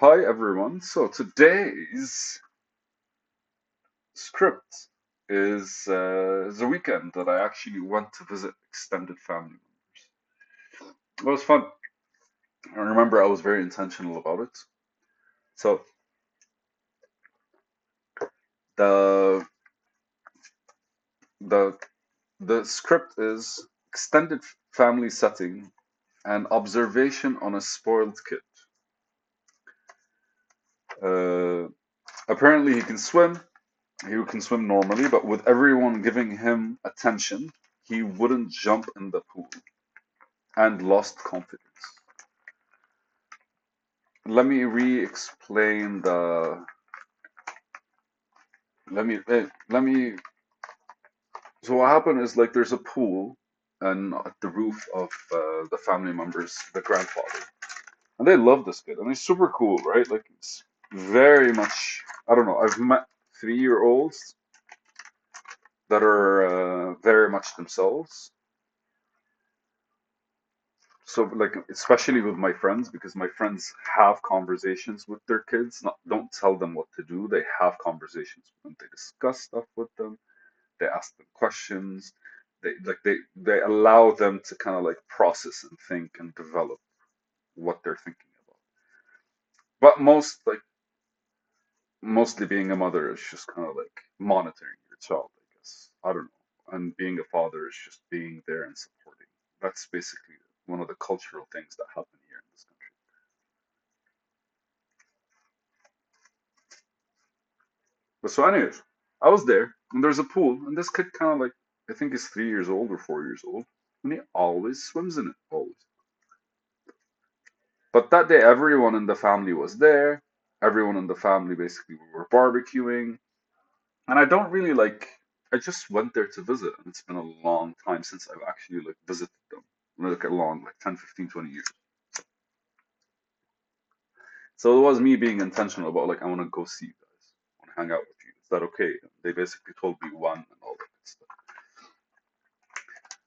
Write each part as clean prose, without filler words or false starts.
Hi everyone. So today's script is a weekend that I actually went to visit extended family members. It was fun. I remember I was very intentional about it. So the the the script is extended family setting and observation on a spoiled kid. Uh, Apparently he can swim. He can swim normally, but with everyone giving him attention, he wouldn't jump in the pool and lost confidence. Let me re-explain the. Let me. So what happened is like there's a pool and at the roof of the family members, the grandfather, and they love this kid, and he's super cool, right? Like it's very much. I don't know. I've met 3-year-olds that are very much themselves. So like especially with my friends, because my friends have conversations with their kids. Not don't tell them what to do. They have conversations with them. They discuss stuff with them. They ask them questions. They allow them to kind of like process and think and develop what they're thinking about. But mostly being a mother is just kind of like monitoring your child, I guess. I don't know. And being a father is just being there and supporting. That's basically one of the cultural things that happen here in this country. But so anyways, I was there and there's a pool and this kid kind of like I think he's 3 years old or 4 years old and he always swims in it, always. But that day, everyone in the family was there. Everyone in the family basically were barbecuing. And I don't really like, I just went there to visit. And it's been a long time since I've actually like visited them. Like a long, like 10, 15, 20 years. So it was me being intentional about like, I want to go see you guys. I want to hang out with you. Is that okay? And they basically told me when and all that good stuff.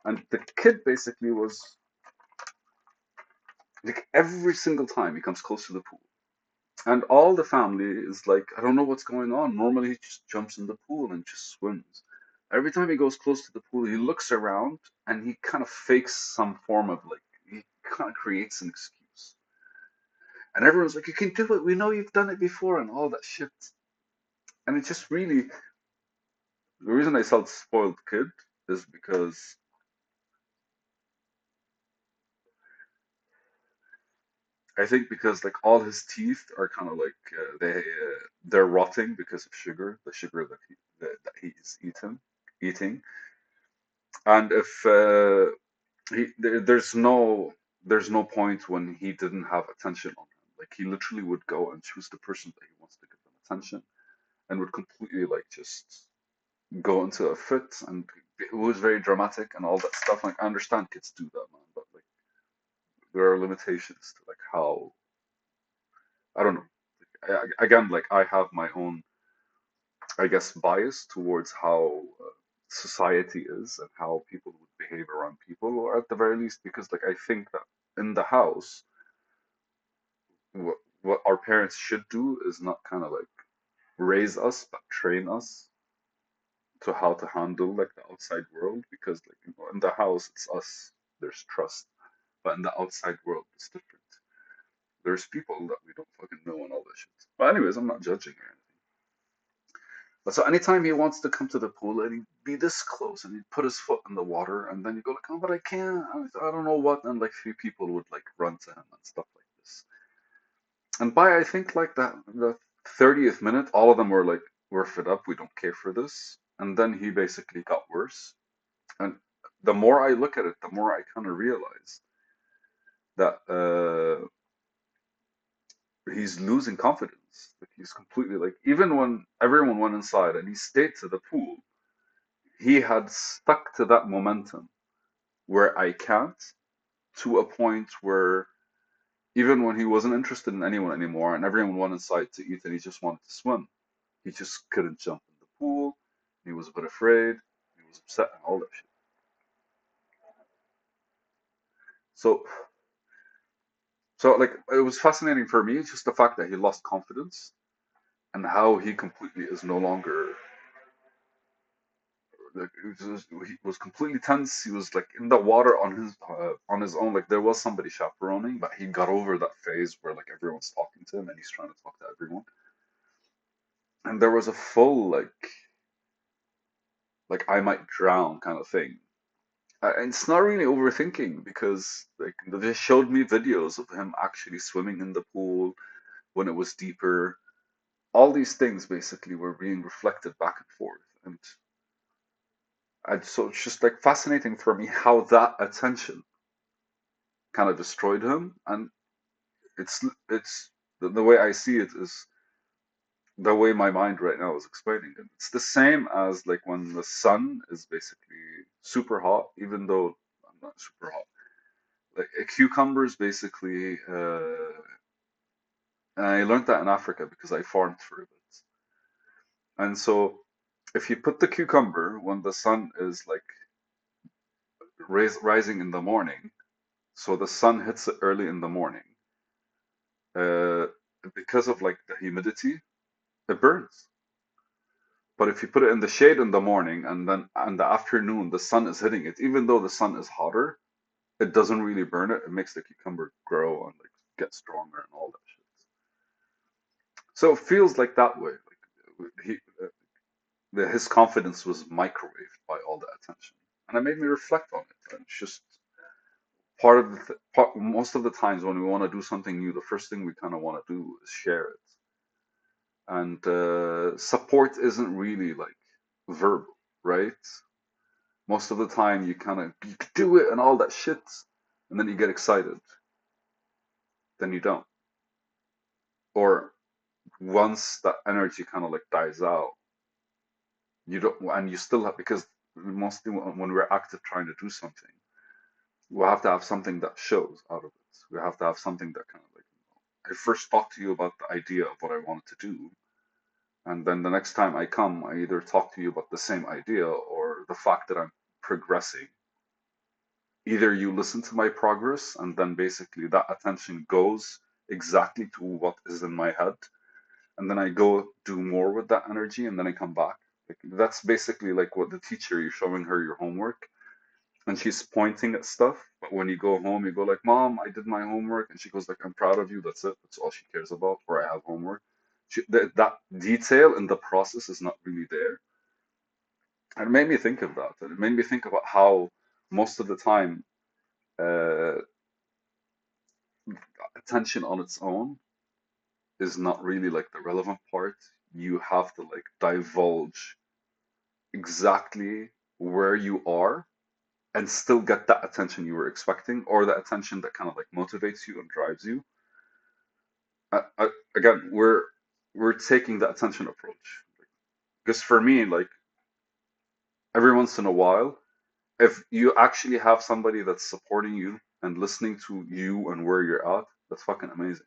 And the kid basically was like every single time he comes close to the pool. And all the family is like, I don't know what's going on. Normally, he just jumps in the pool and just swims. Every time he goes close to the pool, he looks around and he kind of fakes some form of like, he kind of creates an excuse. And everyone's like, you can do it. We know you've done it before and all that shit. And it just really, the reason I felt spoiled kid is because I think because like all his teeth are kind of like they're rotting because of sugar, the sugar that he's eating. And if there's no point when he didn't have attention on him. Like he literally would go and choose the person that he wants to give them attention, and would completely like just go into a fit, and it was very dramatic and all that stuff. Like I understand kids do that, man, but like there are limitations to like how I don't know. Again, like I have my own, I guess, bias towards how society is and how people would behave around people, or at the very least, because like I think that in the house, what our parents should do is not kind of like raise us, but train us to how to handle like the outside world, because like in the house it's us, there's trust, but in the outside world it's different. There's people that we don't fucking know and all that shit. But anyways, I'm not judging or anything. But so anytime he wants to come to the pool and he'd be this close and he'd put his foot in the water and then you go like, oh, but I can't, I don't know what, and like 3 people would like run to him and stuff like this. And by I think like the 30th minute, all of them were like, we're fed up, we don't care for this. And then he basically got worse. And the more I look at it, the more I kind of realize that he's losing confidence. Like he's completely like, even when everyone went inside and he stayed to the pool, he had stuck to that momentum where I can't, to a point where even when he wasn't interested in anyone anymore and everyone went inside to eat and he just wanted to swim, he just couldn't jump in the pool. He was a bit afraid. He was upset and all that shit. So So like it was fascinating for me, just the fact that he lost confidence and how he completely is no longer like he was completely tense. He was like in the water on his own. Like there was somebody chaperoning, but he got over that phase where like everyone's talking to him and he's trying to talk to everyone. And there was a full like I might drown kind of thing. And it's not really overthinking because like they showed me videos of him actually swimming in the pool when it was deeper. All these things basically were being reflected back and forth, and so it's just like fascinating for me how that attention kind of destroyed him. And it's the way I see it is the way my mind right now is explaining it. It's the same as like when the sun is basically super hot, even though I'm not super hot. Like a cucumber is basically, and I learned that in Africa because I farmed for a bit. And so if you put the cucumber when the sun is like rising in the morning, so the sun hits it early in the morning, uh, because of like the humidity, it burns. But if you put it in the shade in the morning and then in the afternoon the sun is hitting it, even though the sun is hotter, it doesn't really burn it. It makes the cucumber grow and like get stronger and all that shit. So it feels like that way. Like his confidence was microwaved by all the attention, and it made me reflect on it. And it's just part of most of the times when we want to do something new, the first thing we kind of want to do is share it. And support isn't really like verbal, right? Most of the time, you can do it and all that shit, and then you get excited, then you don't. Or once that energy kind of like dies out, you don't, and you still have because mostly when we're active trying to do something, we have to have something that shows out of it. We have to have something that kind of like I first talked to you about the idea of what I wanted to do, and then the next time I come, I either talk to you about the same idea or the fact that I'm progressing. Either you listen to my progress, and then basically that attention goes exactly to what is in my head, and then I go do more with that energy, and then I come back. Like, that's basically like what the teacher, you're showing her your homework, and she's pointing at stuff. But when you go home, you go like, "Mom, I did my homework," and she goes like, "I'm proud of you." That's it. That's all she cares about. Or I have homework. That detail in the process is not really there. And it made me think of that. And it made me think about how most of the time, uh, attention on its own is not really like the relevant part. You have to like divulge exactly where you are and still get that attention you were expecting, or the attention that kind of like motivates you and drives you. Again, we're taking the attention approach because for me, like every once in a while, if you actually have somebody that's supporting you and listening to you and where you're at, that's fucking amazing.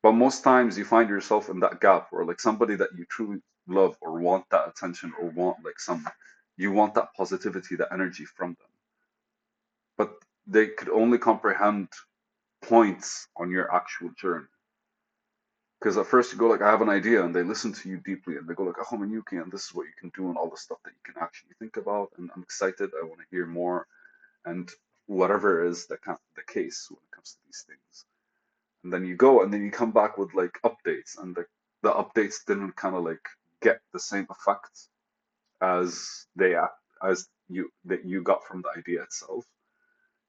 But most times you find yourself in that gap where like somebody that you truly love or want that attention or want like some you want that positivity, that energy from them. But they could only comprehend points on your actual journey. Because at first you go like, I have an idea, and they listen to you deeply, and they go like, oh, Manyuki, and this is what you can do, and all the stuff that you can actually think about, and I'm excited. I want to hear more, and whatever is the case when it comes to these things. And then you go, and then you come back with like updates, and the updates didn't kind of like get the same effect as as you that you got from the idea itself,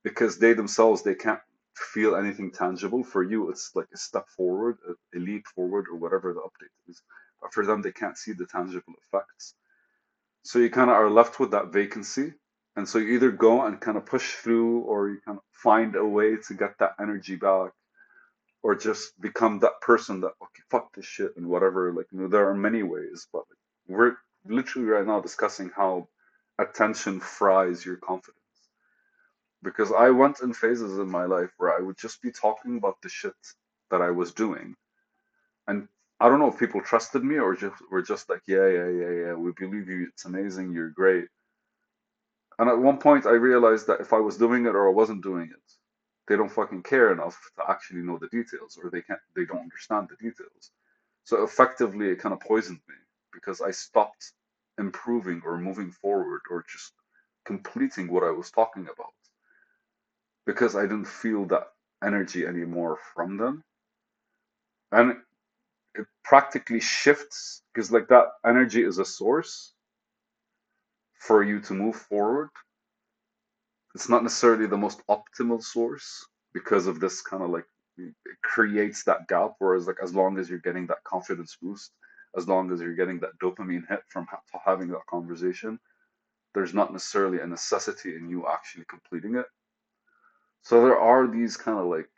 because they themselves they can't feel anything tangible. For you it's like a step forward, a leap forward, or whatever the update is, but for them they can't see the tangible effects. So you kind of are left with that vacancy, and so you either go and kind of push through, or you kind of find a way to get that energy back, or just become that person that, okay, fuck this shit and whatever. Like, there are many ways, but like, we're literally right now discussing how attention fries your confidence. Because I went in phases in my life where I would just be talking about the shit that I was doing, and I don't know if people trusted me or just were just like, yeah, yeah, yeah, yeah, we believe you, it's amazing, you're great. And at one point, I realized that if I was doing it or I wasn't doing it, They don't fucking care enough to actually know the details, or they don't understand the details. So effectively, it kind of poisoned me because I stopped improving or moving forward or just completing what I was talking about because I didn't feel that energy anymore from them. And it practically shifts because, like, that energy is a source for you to move forward. It's not necessarily the most optimal source because of this kind of like it creates that gap. Whereas, like, as long as you're getting that confidence boost, as long as you're getting that dopamine hit from having that conversation, there's not necessarily a necessity in you actually completing it. So there are these kind of like,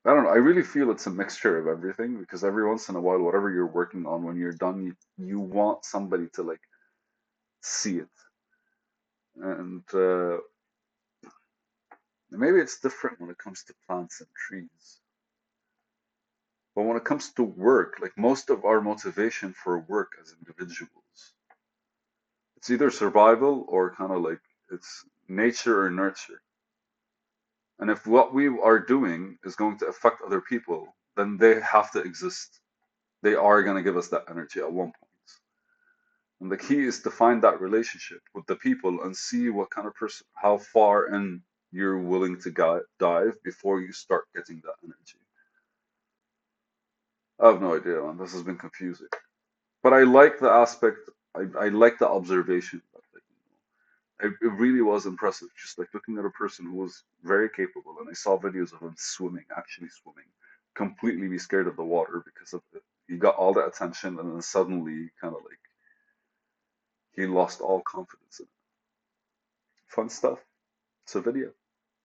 I don't know, I really feel it's a mixture of everything because every once in a while, whatever you're working on, when you're done, you want somebody to like see it. And maybe it's different when it comes to plants and trees. But when it comes to work, like most of our motivation for work as individuals, it's either survival or kind of like it's nature or nurture. And if what we are doing is going to affect other people, then they have to exist. They are going to give us that energy at one point. And the key is to find that relationship with the people and see what kind of person, how far in you're willing to dive before you start getting that energy. I have no idea, man. This has been confusing. But I like the aspect, I like the observation. It really was impressive, just like looking at a person who was very capable, and I saw videos of him swimming, actually swimming, completely be scared of the water because of it. He got all the attention, and then suddenly, kind of like, he lost all confidence in it. Fun stuff. It's a video.